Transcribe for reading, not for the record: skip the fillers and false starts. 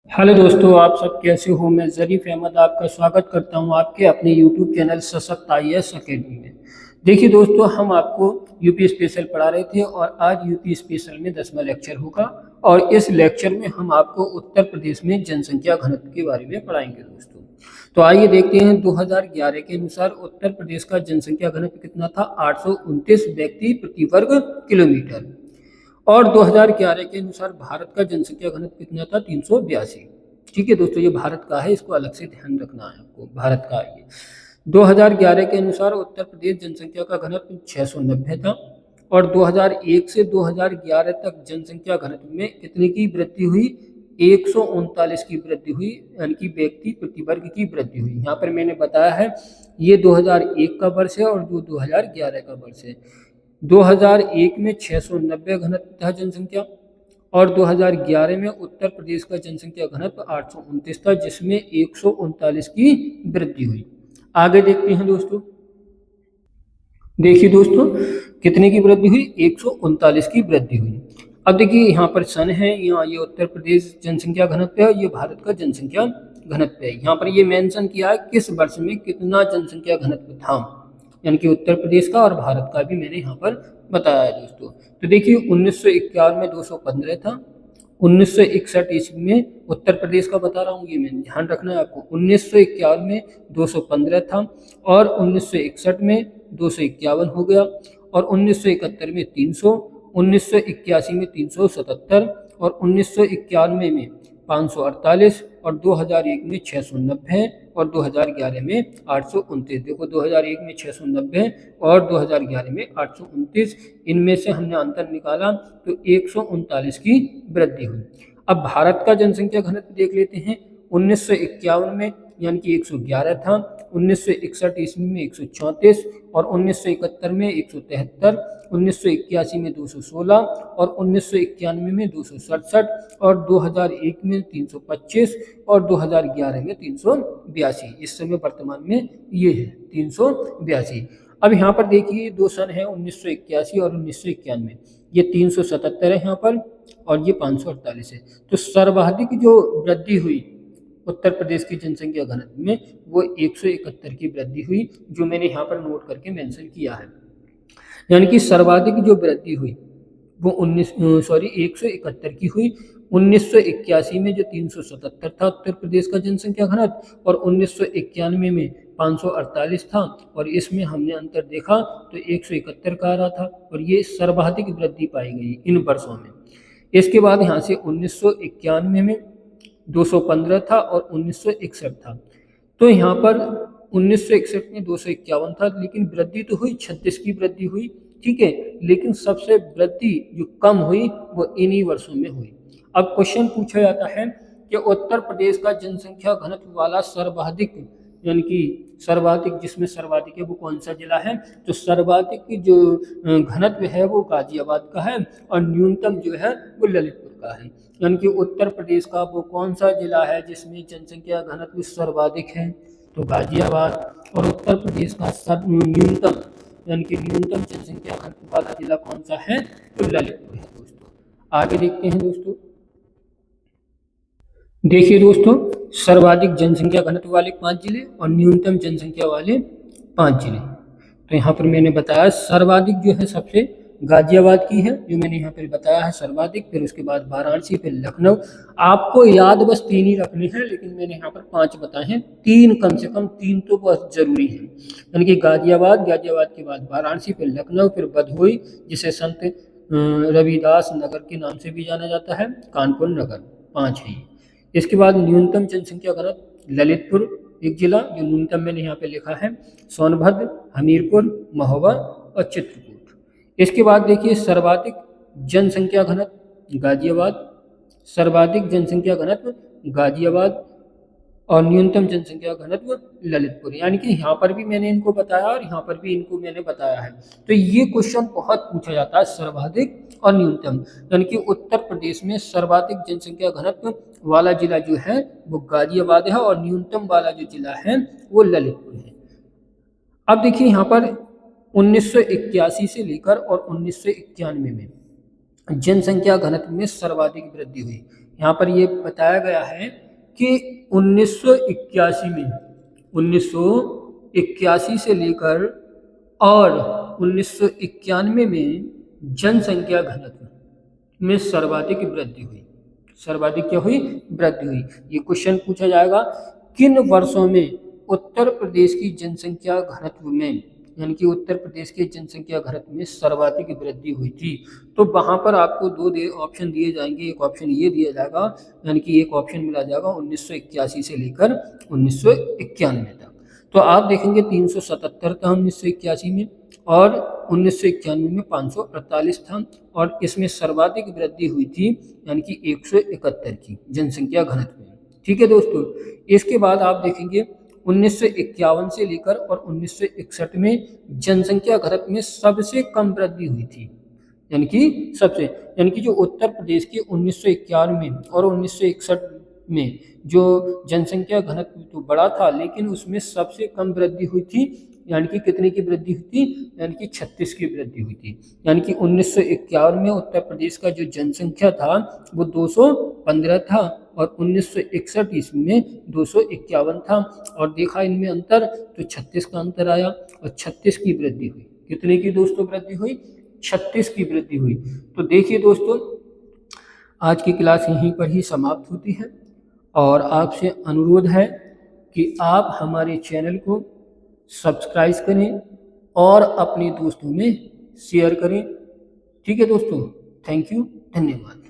Hello दोस्तों, आप सब कैसे हो। मैं ज़रीफ अहमद आपका स्वागत करता हूं आपके अपने यूट्यूब चैनल सशक्त आईएएस अकेडमी में। देखिए दोस्तों, हम आपको यूपी स्पेशल पढ़ा रहे थे और आज यूपी स्पेशल में 10वां लेक्चर होगा। और इस लेक्चर में हम आपको उत्तर प्रदेश में जनसंख्या घनत्व के बारे में पढ़ाएंगे दोस्तों। तो आइए देखते हैं, 2011 के अनुसार उत्तर प्रदेश का जनसंख्या घनत्व कितना था? 829 व्यक्ति प्रति वर्ग किलोमीटर। और 2011 के अनुसार भारत का जनसंख्या घनत्व कितना था? 382। ठीक है दोस्तों, ये भारत का है, इसको अलग से ध्यान रखना है आपको। भारत का ये 2011 के अनुसार उत्तर प्रदेश जनसंख्या का घनत्व 690 था। और 2001 से 2011 तक जनसंख्या घनत्व में कितने की वृद्धि हुई? 139 की वृद्धि हुई, यानी कि व्यक्ति प्रति वर्ग की वृद्धि हुई। यहाँ पर मैंने बताया है ये 2001 का वर्ष है और जो 2011 का वर्ष है। 2001 में 690 घनत्व था जनसंख्या, और 2011 में उत्तर प्रदेश का जनसंख्या घनत्व 829 था, जिसमें 139 की वृद्धि हुई। आगे देखते हैं दोस्तों। देखिए दोस्तों, कितने की वृद्धि हुई? 139 की वृद्धि हुई। अब देखिए, यहाँ पर सन है, यहाँ ये उत्तर प्रदेश जनसंख्या घनत्व है, ये भारत का जनसंख्या घनत्व है। यहाँ पर ये मेंशन किया है किस वर्ष में कितना जनसंख्या घनत्व था, यानी कि उत्तर प्रदेश का और भारत का भी मैंने यहाँ पर बताया है दोस्तों। तो देखिए, 1951 में 215 था। 1961 ईस्वी में उत्तर प्रदेश का बता रहा हूँ, ये मैंने ध्यान रखना है आपको। 1951 में 215 था, और 1961 में 251 हो गया, और 1971 में 300, 1981 में 377, और 1991 में 548, और 2001 में 690, और 2011 में 829। देखो, 2001 में 690 और 2011 में 829, इनमें से हमने अंतर निकाला तो 139 की वृद्धि हुई। अब भारत का जनसंख्या घनत्व देख लेते हैं। 1951 में यानी कि 111 था, 1961 ईस्वी में 134, और 1971 में 173, 1981 में 216, और 1991 में 267, और 2001 में 325, और 2011 में 382। इस समय वर्तमान में ये है 382। अब यहाँ पर देखिए, दो सन है 1981 और 1991। ये 377 है यहाँ पर, और ये 548 है। तो सर्वाधिक जो वृद्धि हुई उत्तर प्रदेश की जनसंख्या घनत्व में, वो 171 की वृद्धि हुई, जो मैंने यहाँ पर नोट करके मेंशन किया है। यानी कि सर्वाधिक जो वृद्धि हुई वो 171 की हुई। 1981 में जो 377 था उत्तर प्रदेश का जनसंख्या घनत्व, और 1991 में 548 था, और इसमें हमने अंतर देखा तो 171 का आ रहा था, और ये सर्वाधिक वृद्धि पाई गई इन वर्षों में। इसके बाद यहाँ से 1991 में 215 था, और 1961 था। तो यहाँ पर 1961 में 251 था, लेकिन वृद्धि तो हुई, 36 की वृद्धि हुई। ठीक है, लेकिन सबसे वृद्धि जो कम हुई वो इन्हीं वर्षों में हुई। अब क्वेश्चन पूछा जाता है कि उत्तर प्रदेश का जनसंख्या घनत्व वाला सर्वाधिक, यानी कि सर्वाधिक जिसमें सर्वाधिक है वो कौन सा जिला है? तो सर्वाधिक जो घनत्व है वो गाजियाबाद का है, और न्यूनतम जो है वो ललितपुर का है। यानी कि उत्तर प्रदेश का वो कौन सा जिला है जिसमें जनसंख्या घनत्व सर्वाधिक है? तो गाजियाबाद। और उत्तर प्रदेश का न्यूनतम, यानी कि न्यूनतम जनसंख्या घनत्व वाला जिला कौन सा है? तो ललितपुर है दोस्तों। आगे देखते हैं दोस्तों। देखिए दोस्तों, सर्वाधिक जनसंख्या घनत्व वाले 5 जिले और न्यूनतम जनसंख्या वाले 5 जिले। तो यहाँ पर मैंने बताया सर्वाधिक जो है सबसे गाजियाबाद की है, जो मैंने यहाँ पर बताया है सर्वाधिक, फिर उसके बाद वाराणसी, फिर लखनऊ। आपको याद बस 3 ही रखने हैं, लेकिन मैंने यहाँ पर 5 बताए हैं। 3 कम से कम 3 तो बहुत जरूरी है, यानी कि गाजियाबाद, गाजियाबाद के बाद वाराणसी, फिर लखनऊ, फिर भदोही, जिसे संत रविदास नगर के नाम से भी जाना जाता है, कानपुर नगर। 5 है। इसके बाद न्यूनतम जनसंख्या घनत्व ललितपुर एक जिला, जो न्यूनतम मैंने यहाँ पे लिखा है, सोनभद्र, हमीरपुर, महोबा और चित्रकूट। इसके बाद देखिए, सर्वाधिक जनसंख्या घनत्व गाजियाबाद, सर्वाधिक जनसंख्या घनत्व गाजियाबाद, और न्यूनतम जनसंख्या घनत्व ललितपुर। यानी कि यहाँ पर भी मैंने इनको बताया और यहाँ पर भी इनको मैंने बताया है। तो ये क्वेश्चन बहुत पूछा जाता है, सर्वाधिक और न्यूनतम। यानी कि उत्तर प्रदेश में सर्वाधिक जनसंख्या घनत्व वाला जिला जो है वो गाजियाबाद है, और न्यूनतम वाला जो जिला है वो ललितपुर है। अब देखिए, यहाँ पर 1981 से लेकर और 1991 में जनसंख्या घनत्व में सर्वाधिक वृद्धि हुई। यहाँ पर ये बताया गया है कि 1981 से लेकर और 1991 में जनसंख्या घनत्व में सर्वाधिक वृद्धि हुई। सर्वाधिक क्या हुई? वृद्धि हुई। ये क्वेश्चन पूछा जाएगा, किन वर्षों में उत्तर प्रदेश की जनसंख्या घनत्व में, यानी कि उत्तर प्रदेश के जनसंख्या घनत्व में सर्वाधिक वृद्धि हुई थी? तो वहां पर आपको दो ऑप्शन दिए जाएंगे। एक ऑप्शन ये दिया जाएगा, यानी कि एक ऑप्शन मिला जाएगा 1981 से लेकर 1991 तक। तो आप देखेंगे 377 था 1981 में, और 1991 में 548 था, और इसमें सर्वाधिक वृद्धि हुई थी यानी कि 171 की जनसंख्या घनत्व में। ठीक है दोस्तों, इसके बाद आप देखेंगे 1951 से लेकर और 1961 में जनसंख्या घनत्व में सबसे कम वृद्धि हुई थी, यानी कि जो उत्तर प्रदेश के 1951 में और 1961 में जो जनसंख्या घनत्व तो बड़ा था, लेकिन उसमें सबसे कम वृद्धि हुई थी, यानी कि कितने की वृद्धि हुई थी? यानी कि 36 की वृद्धि हुई थी। यानी कि 1951 में उत्तर प्रदेश का जो जनसंख्या था वो 215 था, और 1961 ईस्वी में 251 था, और देखा इनमें अंतर तो 36 का अंतर आया, और 36 की वृद्धि हुई। कितने की दोस्तों वृद्धि हुई? 36 की वृद्धि हुई। तो देखिए दोस्तों, आज की क्लास यहीं पर ही समाप्त होती है, और आपसे अनुरोध है कि आप हमारे चैनल को सब्सक्राइब करें और अपने दोस्तों में शेयर करें। ठीक है दोस्तों, थैंक यू, धन्यवाद।